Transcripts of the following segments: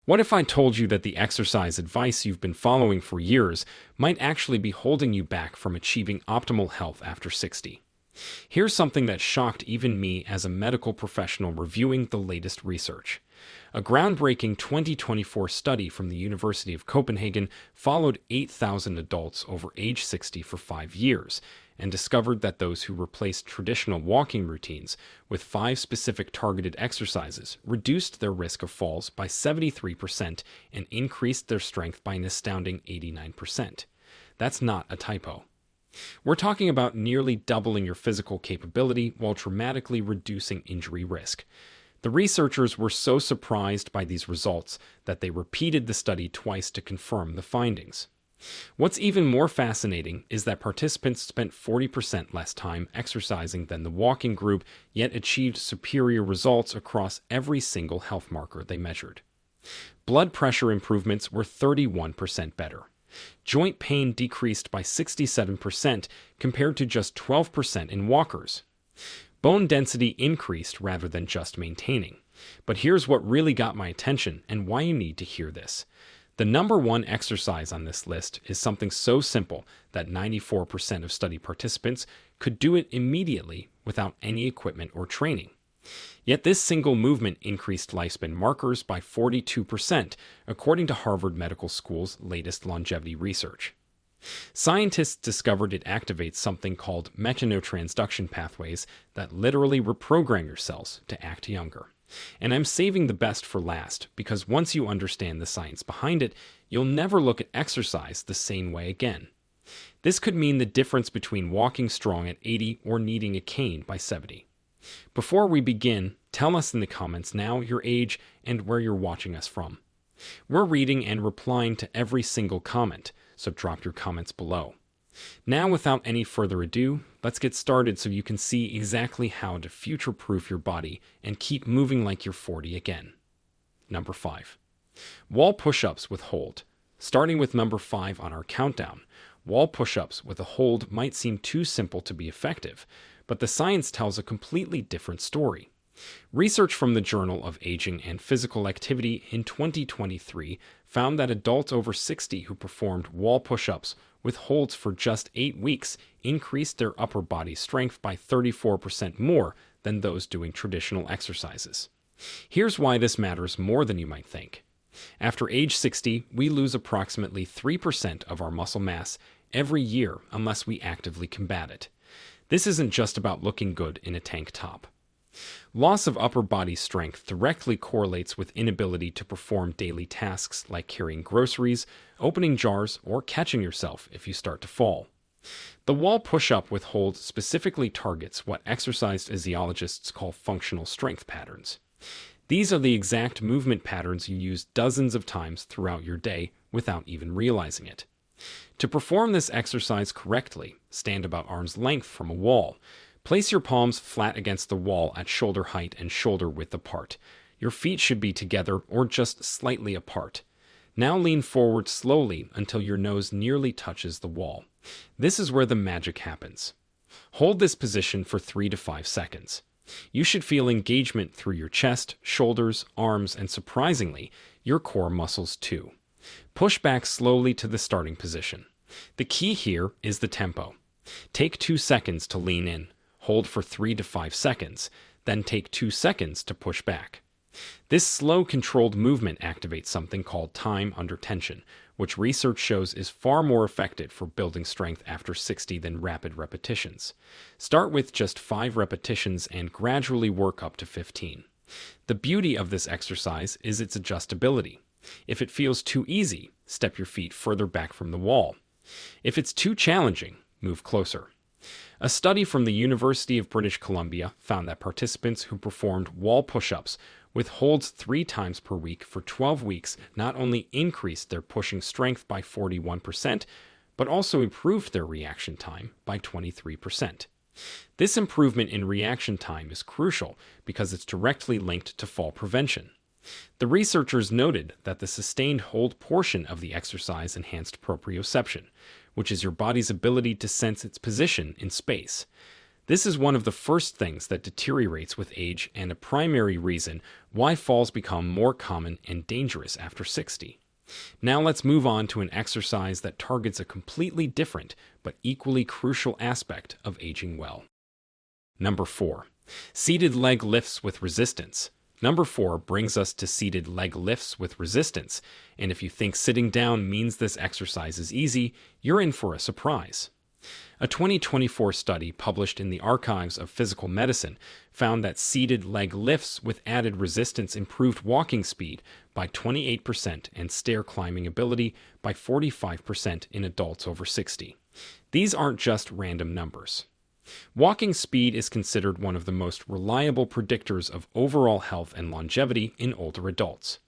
What if I told you that the exercise advice you've been following for years might actually be holding you back from achieving optimal health after 60? Here's something that shocked even me as a medical professional reviewing the latest research. A groundbreaking 2024 study from the University of Copenhagen followed 8,000 adults over age 60 for 5 years and discovered that those who replaced traditional walking routines with 5 specific targeted exercises reduced their risk of falls by 73% and increased their strength by an astounding 89%. That's not a typo. We're talking about nearly doubling your physical capability while dramatically reducing injury risk. The researchers were so surprised by these results that they repeated the study twice to confirm the findings. What's even more fascinating is that participants spent 40% less time exercising than the walking group, yet achieved superior results across every single health marker they measured. Blood pressure improvements were 31% better. Joint pain decreased by 67% compared to just 12% in walkers. Bone density increased rather than just maintaining. But here's what really got my attention and why you need to hear this. The number one exercise on this list is something so simple that 94% of study participants could do it immediately without any equipment or training. Yet this single movement increased lifespan markers by 42%, according to Harvard Medical School's latest longevity research. Scientists discovered it activates something called mechanotransduction pathways that literally reprogram your cells to act younger. And I'm saving the best for last because once you understand the science behind it, you'll never look at exercise the same way again. This could mean the difference between walking strong at 80 or needing a cane by 70. Before we begin, tell us in the comments now your age and where you're watching us from. We're reading and replying to every single comment, so drop your comments below. Now, without any further ado, let's get started so you can see exactly how to future-proof your body and keep moving like you're 40 again. Number 5. Wall push-ups with hold. Starting with number 5 on our countdown, wall push-ups with a hold might seem too simple to be effective, but the science tells a completely different story. Research from the Journal of Aging and Physical Activity in 2023 found that adults over 60 who performed wall push-ups with holds for just 8 weeks increased their upper body strength by 34% more than those doing traditional exercises. Here's why this matters more than you might think. After age 60, we lose approximately 3% of our muscle mass every year unless we actively combat it. This isn't just about looking good in a tank top. Loss of upper body strength directly correlates with inability to perform daily tasks like carrying groceries, opening jars, or catching yourself if you start to fall. The wall push-up with hold specifically targets what exercise physiologists call functional strength patterns. These are the exact movement patterns you use dozens of times throughout your day without even realizing it. To perform this exercise correctly, stand about arm's length from a wall. Place your palms flat against the wall at shoulder height and shoulder width apart. Your feet should be together or just slightly apart. Now lean forward slowly until your nose nearly touches the wall. This is where the magic happens. Hold this position for 3 to 5 seconds. You should feel engagement through your chest, shoulders, arms, and surprisingly, your core muscles too. Push back slowly to the starting position. The key here is the tempo. Take 2 seconds to lean in. Hold for 3 to 5 seconds, then take 2 seconds to push back. This slow, controlled movement activates something called time under tension, which research shows is far more effective for building strength after 60 than rapid repetitions. Start with just 5 repetitions and gradually work up to 15. The beauty of this exercise is its adjustability. If it feels too easy, step your feet further back from the wall. If it's too challenging, move closer. A study from the University of British Columbia found that participants who performed wall push-ups with holds 3 times per week for 12 weeks not only increased their pushing strength by 41%, but also improved their reaction time by 23%. This improvement in reaction time is crucial because it's directly linked to fall prevention. The researchers noted that the sustained hold portion of the exercise enhanced proprioception, which is your body's ability to sense its position in space. This is one of the first things that deteriorates with age and a primary reason why falls become more common and dangerous after 60. Now let's move on to an exercise that targets a completely different but equally crucial aspect of aging well. Number 4. Seated leg lifts with resistance. Number 4 brings us to seated leg lifts with resistance, and if you think sitting down means this exercise is easy, you're in for a surprise. A 2024 study published in the Archives of Physical Medicine found that seated leg lifts with added resistance improved walking speed by 28% and stair climbing ability by 45% in adults over 60. These aren't just random numbers. Walking speed is considered one of the most reliable predictors of overall health and longevity in older adults.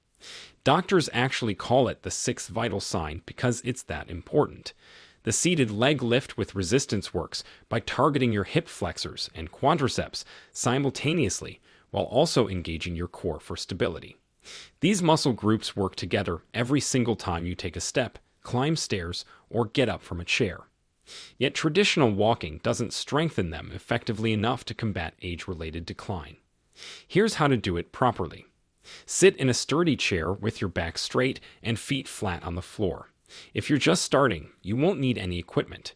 Doctors actually call it the sixth vital sign because it's that important. The seated leg lift with resistance works by targeting your hip flexors and quadriceps simultaneously while also engaging your core for stability. These muscle groups work together every single time you take a step, climb stairs, or get up from a chair. Yet traditional walking doesn't strengthen them effectively enough to combat age-related decline. Here's how to do it properly. Sit in a sturdy chair with your back straight and feet flat on the floor. If you're just starting, you won't need any equipment.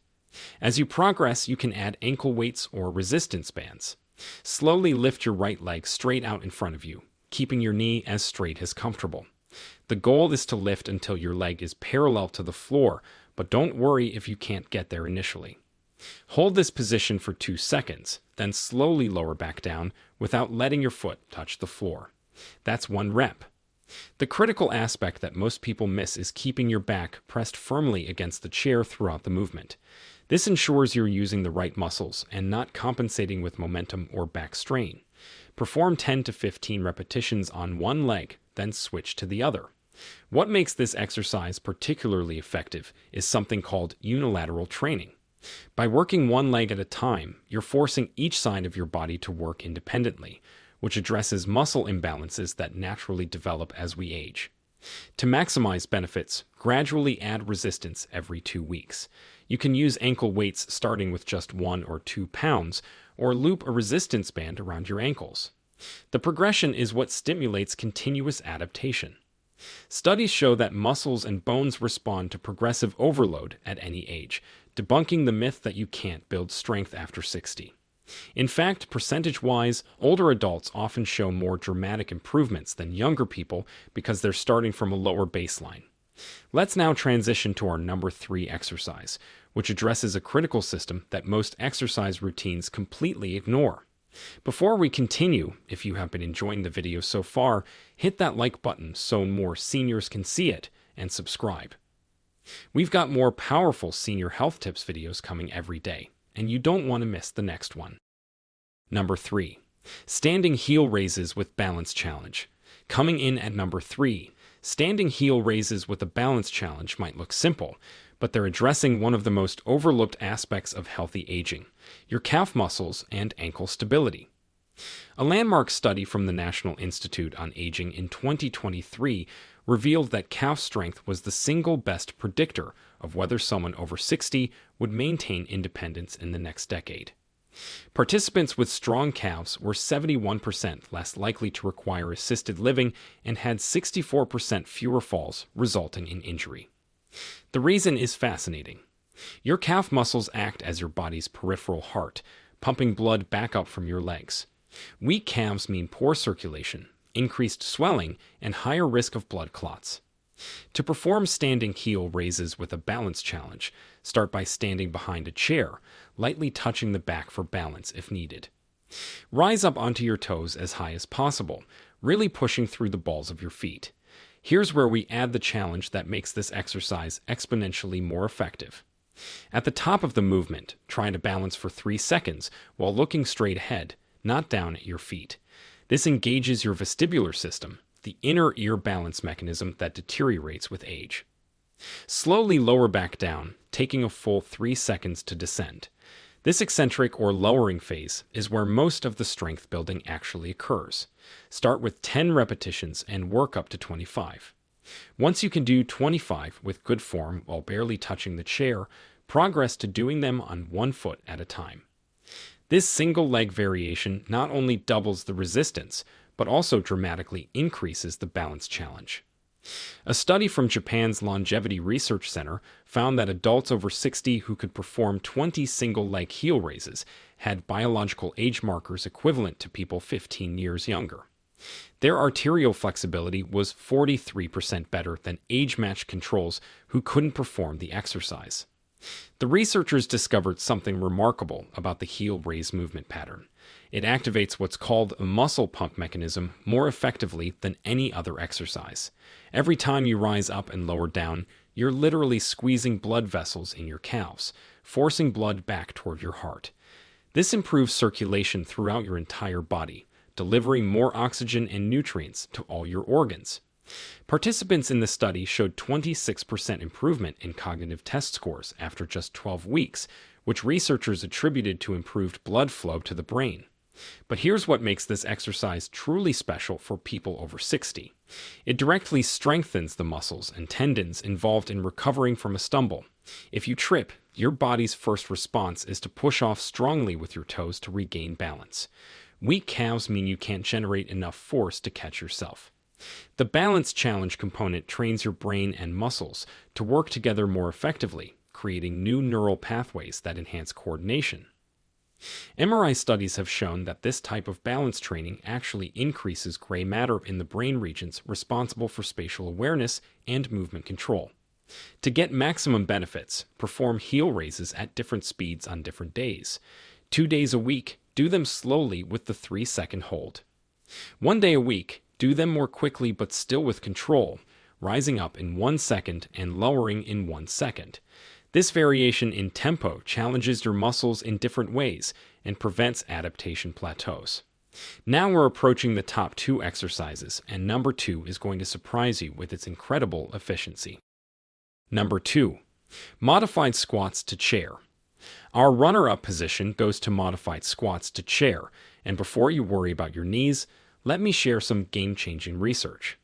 As you progress, you can add ankle weights or resistance bands. Slowly lift your right leg straight out in front of you, keeping your knee as straight as comfortable. The goal is to lift until your leg is parallel to the floor, but don't worry if you can't get there initially. Hold this position for 2 seconds, then slowly lower back down without letting your foot touch the floor. That's 1 rep. The critical aspect that most people miss is keeping your back pressed firmly against the chair throughout the movement. This ensures you're using the right muscles and not compensating with momentum or back strain. Perform 10 to 15 repetitions on one leg, then switch to the other. What makes this exercise particularly effective is something called unilateral training. By working one leg at a time, you're forcing each side of your body to work independently, which addresses muscle imbalances that naturally develop as we age. To maximize benefits, gradually add resistance every 2 weeks. You can use ankle weights starting with just 1 or 2 pounds, or loop a resistance band around your ankles. The progression is what stimulates continuous adaptation. Studies show that muscles and bones respond to progressive overload at any age, debunking the myth that you can't build strength after 60. In fact, percentage-wise, older adults often show more dramatic improvements than younger people because they're starting from a lower baseline. Let's now transition to our number 3 exercise, which addresses a critical system that most exercise routines completely ignore. Before we continue, if you have been enjoying the video so far, hit that like button so more seniors can see it, and subscribe. We've got more powerful senior health tips videos coming every day, and you don't want to miss the next one. Number 3. Standing heel raises with balance challenge. Coming in at number 3, standing heel raises with a balance challenge might look simple, but they're addressing one of the most overlooked aspects of healthy aging, your calf muscles and ankle stability. A landmark study from the National Institute on Aging in 2023 revealed that calf strength was the single best predictor of whether someone over 60 would maintain independence in the next decade. Participants with strong calves were 71% less likely to require assisted living and had 64% fewer falls, resulting in injury. The reason is fascinating. Your calf muscles act as your body's peripheral heart, pumping blood back up from your legs. Weak calves mean poor circulation, increased swelling, and higher risk of blood clots. To perform standing heel raises with a balance challenge, start by standing behind a chair, lightly touching the back for balance if needed. Rise up onto your toes as high as possible, really pushing through the balls of your feet. Here's where we add the challenge that makes this exercise exponentially more effective. At the top of the movement, try to balance for 3 seconds while looking straight ahead, not down at your feet. This engages your vestibular system, the inner ear balance mechanism that deteriorates with age. Slowly lower back down, taking a full 3 seconds to descend. This eccentric or lowering phase is where most of the strength building actually occurs. Start with 10 repetitions and work up to 25. Once you can do 25 with good form while barely touching the chair, progress to doing them on one foot at a time. This single leg variation not only doubles the resistance, but also dramatically increases the balance challenge. A study from Japan's Longevity Research Center found that adults over 60 who could perform 20 single-leg heel raises had biological age markers equivalent to people 15 years younger. Their arterial flexibility was 43% better than age-matched controls who couldn't perform the exercise. The researchers discovered something remarkable about the heel raise movement pattern. It activates what's called a muscle pump mechanism more effectively than any other exercise. Every time you rise up and lower down, you're literally squeezing blood vessels in your calves, forcing blood back toward your heart. This improves circulation throughout your entire body, delivering more oxygen and nutrients to all your organs. Participants in the study showed 26% improvement in cognitive test scores after just 12 weeks, which researchers attributed to improved blood flow to the brain. But here's what makes this exercise truly special for people over 60. It directly strengthens the muscles and tendons involved in recovering from a stumble. If you trip, your body's first response is to push off strongly with your toes to regain balance. Weak calves mean you can't generate enough force to catch yourself. The balance challenge component trains your brain and muscles to work together more effectively, creating new neural pathways that enhance coordination. MRI studies have shown that this type of balance training actually increases gray matter in the brain regions responsible for spatial awareness and movement control. To get maximum benefits, perform heel raises at different speeds on different days. 2 days a week, do them slowly with the 3-second hold. 1 day a week, do them more quickly but still with control, rising up in 1 second and lowering in 1 second. This variation in tempo challenges your muscles in different ways and prevents adaptation plateaus. Now we're approaching the top 2 exercises, and number 2 is going to surprise you with its incredible efficiency. Number 2. Modified squats to chair. Our runner-up position goes to modified squats to chair, and before you worry about your knees, let me share some game-changing research.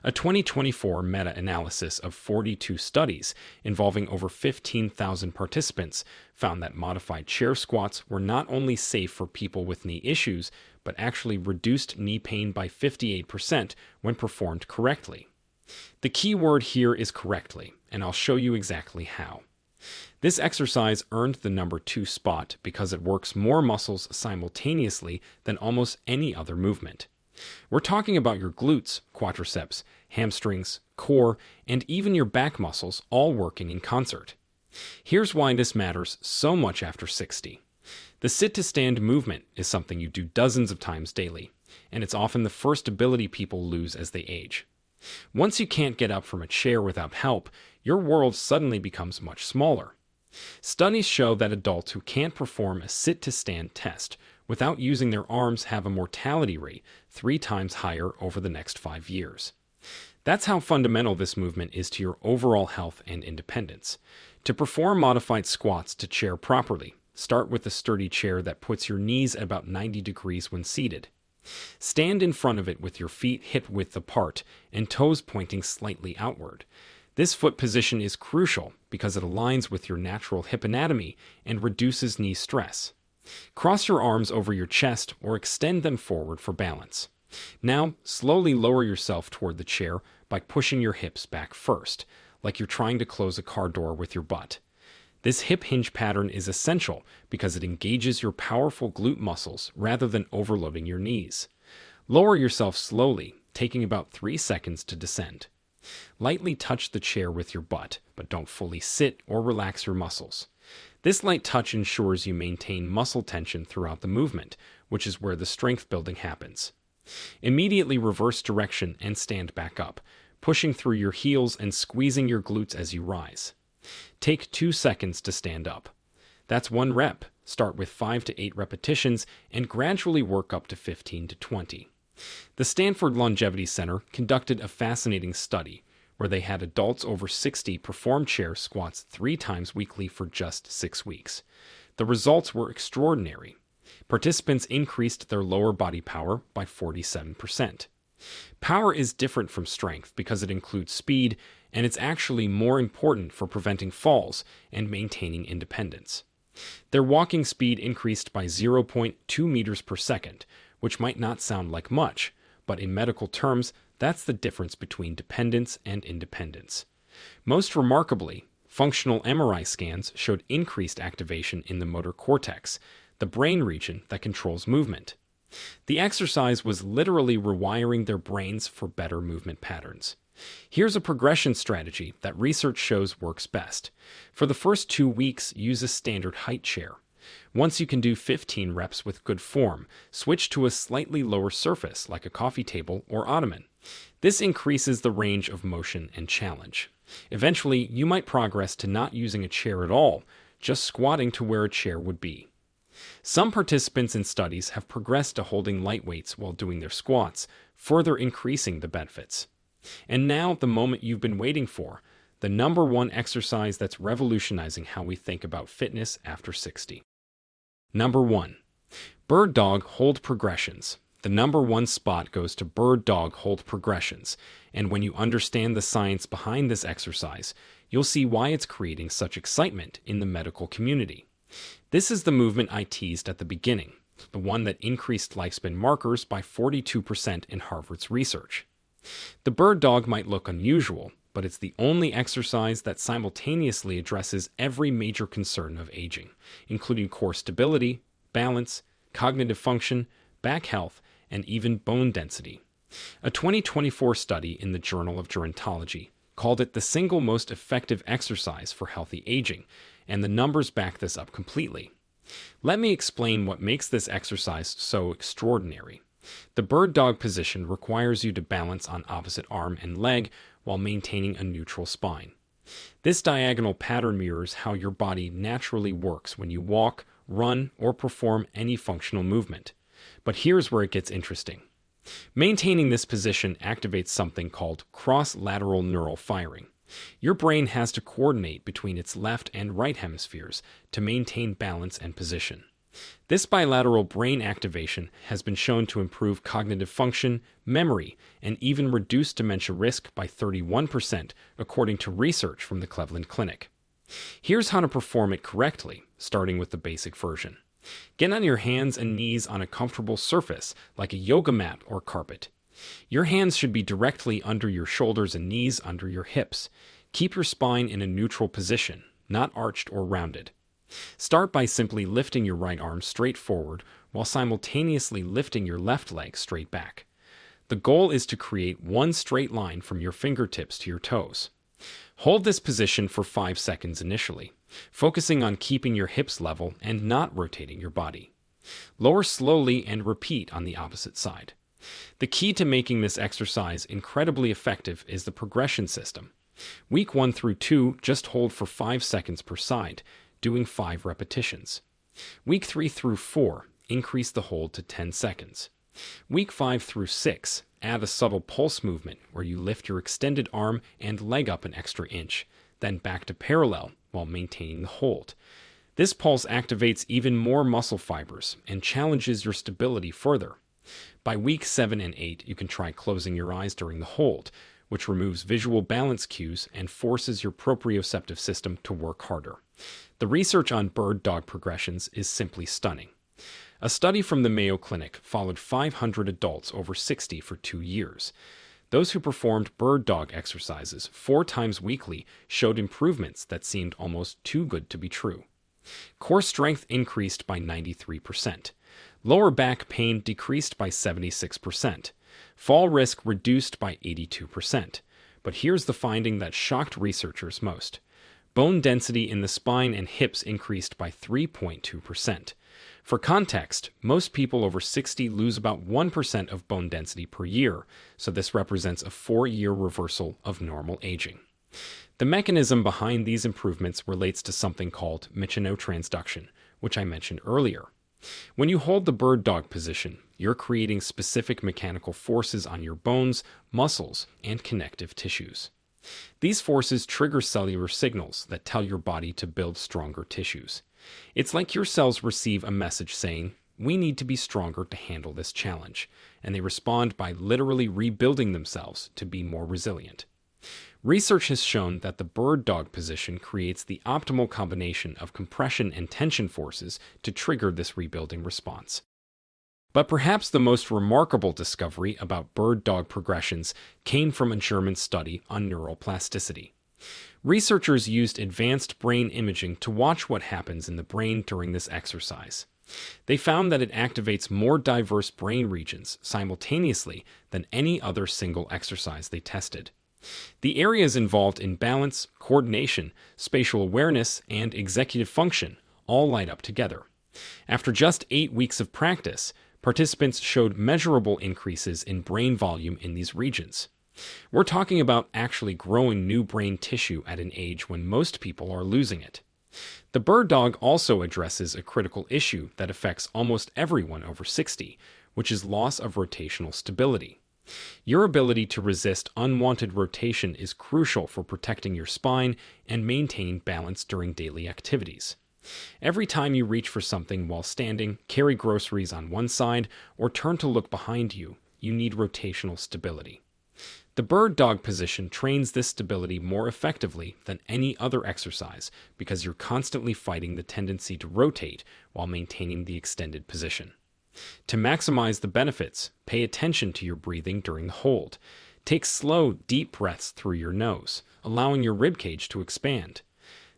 A 2024 meta-analysis of 42 studies involving over 15,000 participants found that modified chair squats were not only safe for people with knee issues, but actually reduced knee pain by 58% when performed correctly. The key word here is correctly, and I'll show you exactly how. This exercise earned the number 2 spot because it works more muscles simultaneously than almost any other movement. We're talking about your glutes, quadriceps, hamstrings, core, and even your back muscles all working in concert. Here's why this matters so much after 60. The sit-to-stand movement is something you do dozens of times daily, and it's often the first ability people lose as they age. Once you can't get up from a chair without help, your world suddenly becomes much smaller. Studies show that adults who can't perform a sit-to-stand test without using their arms have a mortality rate 3 times higher over the next 5 years. That's how fundamental this movement is to your overall health and independence. To perform modified squats to chair properly, start with a sturdy chair that puts your knees at about 90 degrees when seated. Stand in front of it with your feet hip-width apart and toes pointing slightly outward. This foot position is crucial because it aligns with your natural hip anatomy and reduces knee stress. Cross your arms over your chest or extend them forward for balance. Now, slowly lower yourself toward the chair by pushing your hips back first, like you're trying to close a car door with your butt. This hip hinge pattern is essential because it engages your powerful glute muscles rather than overloading your knees. Lower yourself slowly, taking about 3 seconds to descend. Lightly touch the chair with your butt, but don't fully sit or relax your muscles. This light touch ensures you maintain muscle tension throughout the movement, which is where the strength building happens. Immediately reverse direction and stand back up, pushing through your heels and squeezing your glutes as you rise. Take 2 seconds to stand up. That's 1 rep. Start with 5 to 8 repetitions and gradually work up to 15 to 20. The Stanford Longevity Center conducted a fascinating study where they had adults over 60 perform chair squats 3 times weekly for just 6 weeks. The results were extraordinary. Participants increased their lower body power by 47%. Power is different from strength because it includes speed, and it's actually more important for preventing falls and maintaining independence. Their walking speed increased by 0.2 meters per second, which might not sound like much, but in medical terms, that's the difference between dependence and independence. Most remarkably, functional MRI scans showed increased activation in the motor cortex, the brain region that controls movement. The exercise was literally rewiring their brains for better movement patterns. Here's a progression strategy that research shows works best. For the first 2 weeks, use a standard height chair. Once you can do 15 reps with good form, switch to a slightly lower surface like a coffee table or ottoman. This increases the range of motion and challenge. Eventually, you might progress to not using a chair at all, just squatting to where a chair would be. Some participants in studies have progressed to holding light weights while doing their squats, further increasing the benefits. And now, the moment you've been waiting for, the number one exercise that's revolutionizing how we think about fitness after 60. Number 1. Bird dog hold progressions. The number one spot goes to bird dog hold progressions, and when you understand the science behind this exercise, you'll see why it's creating such excitement in the medical community. This is the movement I teased at the beginning, the one that increased lifespan markers by 42% in Harvard's research. The bird dog might look unusual, but it's the only exercise that simultaneously addresses every major concern of aging, including core stability, balance, cognitive function, back health, and even bone density. A 2024 study in the Journal of Gerontology called it the single most effective exercise for healthy aging, and the numbers back this up completely. Let me explain what makes this exercise so extraordinary. The bird dog position requires you to balance on opposite arm and leg while maintaining a neutral spine. This diagonal pattern mirrors how your body naturally works when you walk, run, or perform any functional movement. But here's where it gets interesting. Maintaining this position activates something called cross-lateral neural firing. Your brain has to coordinate between its left and right hemispheres to maintain balance and position. This bilateral brain activation has been shown to improve cognitive function, memory, and even reduce dementia risk by 31%, according to research from the Cleveland Clinic. Here's how to perform it correctly, starting with the basic version. Get on your hands and knees on a comfortable surface, like a yoga mat or carpet. Your hands should be directly under your shoulders and knees under your hips. Keep your spine in a neutral position, not arched or rounded. Start by simply lifting your right arm straight forward while simultaneously lifting your left leg straight back. The goal is to create one straight line from your fingertips to your toes. Hold this position for 5 seconds initially, focusing on keeping your hips level and not rotating your body. Lower slowly and repeat on the opposite side. The key to making this exercise incredibly effective is the progression system. Week 1 through 2, just hold for 5 seconds per side, doing 5 repetitions. Week 3 through 4, increase the hold to 10 seconds. Week 5 through 6, add a subtle pulse movement where you lift your extended arm and leg up an extra inch, then back to parallel while maintaining the hold. This pulse activates even more muscle fibers and challenges your stability further. By week 7 and 8, you can try closing your eyes during the hold, which removes visual balance cues and forces your proprioceptive system to work harder. The research on bird dog progressions is simply stunning. A study from the Mayo Clinic followed 500 adults over 60 for 2 years. Those who performed bird dog exercises 4 times weekly showed improvements that seemed almost too good to be true. Core strength increased by 93%. Lower back pain decreased by 76%. Fall risk reduced by 82%. But here's the finding that shocked researchers most. Bone density in the spine and hips increased by 3.2%. For context, most people over 60 lose about 1% of bone density per year, so this represents a 4-year reversal of normal aging. The mechanism behind these improvements relates to something called mechanotransduction, which I mentioned earlier. When you hold the bird dog position, you're creating specific mechanical forces on your bones, muscles, and connective tissues. These forces trigger cellular signals that tell your body to build stronger tissues. It's like your cells receive a message saying, "We need to be stronger to handle this challenge," and they respond by literally rebuilding themselves to be more resilient. Research has shown that the bird dog position creates the optimal combination of compression and tension forces to trigger this rebuilding response. But perhaps the most remarkable discovery about bird dog progressions came from a German study on neural plasticity. Researchers used advanced brain imaging to watch what happens in the brain during this exercise. They found that it activates more diverse brain regions simultaneously than any other single exercise they tested. The areas involved in balance, coordination, spatial awareness, and executive function all light up together. After just 8 weeks of practice, participants showed measurable increases in brain volume in these regions. We're talking about actually growing new brain tissue at an age when most people are losing it. The bird dog also addresses a critical issue that affects almost everyone over 60, which is loss of rotational stability. Your ability to resist unwanted rotation is crucial for protecting your spine and maintaining balance during daily activities. Every time you reach for something while standing, carry groceries on one side, or turn to look behind you, you need rotational stability. The bird dog position trains this stability more effectively than any other exercise because you're constantly fighting the tendency to rotate while maintaining the extended position. To maximize the benefits, pay attention to your breathing during the hold. Take slow, deep breaths through your nose, allowing your ribcage to expand.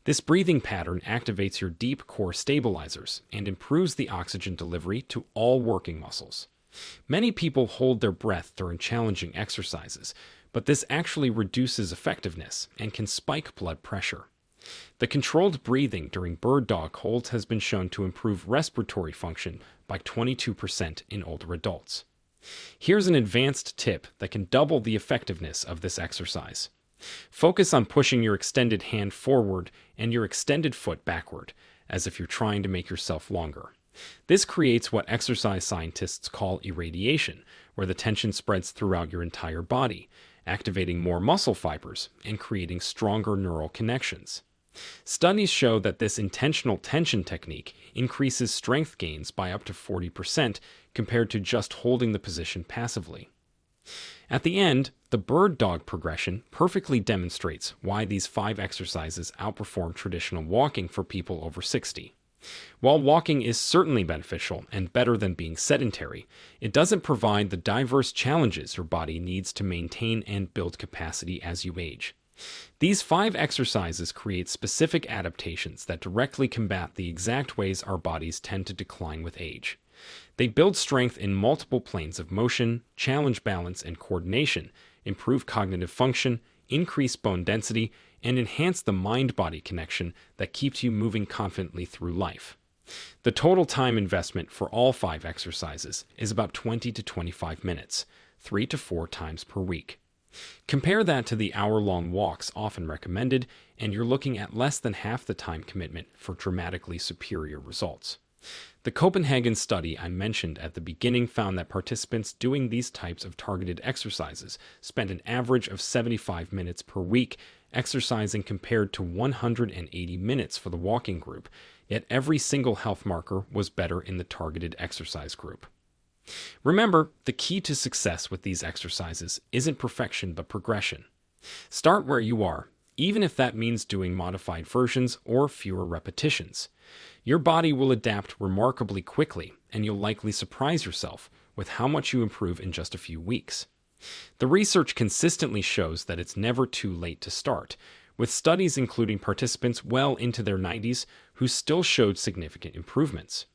This breathing pattern activates your deep core stabilizers and improves the oxygen delivery to all working muscles. Many people hold their breath during challenging exercises, but this actually reduces effectiveness and can spike blood pressure. The controlled breathing during bird dog holds has been shown to improve respiratory function by 22% in older adults. Here's an advanced tip that can double the effectiveness of this exercise. Focus on pushing your extended hand forward and your extended foot backward, as if you're trying to make yourself longer. This creates what exercise scientists call irradiation, where the tension spreads throughout your entire body, activating more muscle fibers and creating stronger neural connections. Studies show that this intentional tension technique increases strength gains by up to 40% compared to just holding the position passively. At the end, the bird dog progression perfectly demonstrates why these 5 exercises outperform traditional walking for people over 60. While walking is certainly beneficial and better than being sedentary, it doesn't provide the diverse challenges your body needs to maintain and build capacity as you age. These 5 exercises create specific adaptations that directly combat the exact ways our bodies tend to decline with age. They build strength in multiple planes of motion, challenge balance and coordination, improve cognitive function, increase bone density, and enhance the mind-body connection that keeps you moving confidently through life. The total time investment for all 5 exercises is about 20 to 25 minutes, 3 to 4 times per week. Compare that to the hour-long walks often recommended, and you're looking at less than half the time commitment for dramatically superior results. The Copenhagen study I mentioned at the beginning found that participants doing these types of targeted exercises spent an average of 75 minutes per week exercising compared to 180 minutes for the walking group, yet every single health marker was better in the targeted exercise group. Remember, the key to success with these exercises isn't perfection but progression. Start where you are, even if that means doing modified versions or fewer repetitions. Your body will adapt remarkably quickly, and you'll likely surprise yourself with how much you improve in just a few weeks. The research consistently shows that it's never too late to start, with studies including participants well into their 90s who still showed significant improvements.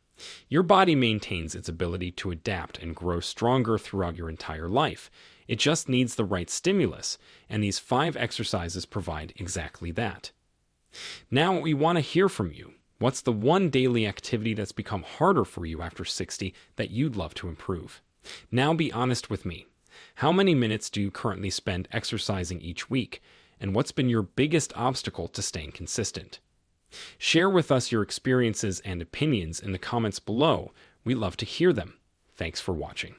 Your body maintains its ability to adapt and grow stronger throughout your entire life. It just needs the right stimulus, and these 5 exercises provide exactly that. Now we want to hear from you. What's the one daily activity that's become harder for you after 60 that you'd love to improve? Now be honest with me. How many minutes do you currently spend exercising each week? And what's been your biggest obstacle to staying consistent? Share with us your experiences and opinions in the comments below. We love to hear them. Thanks for watching.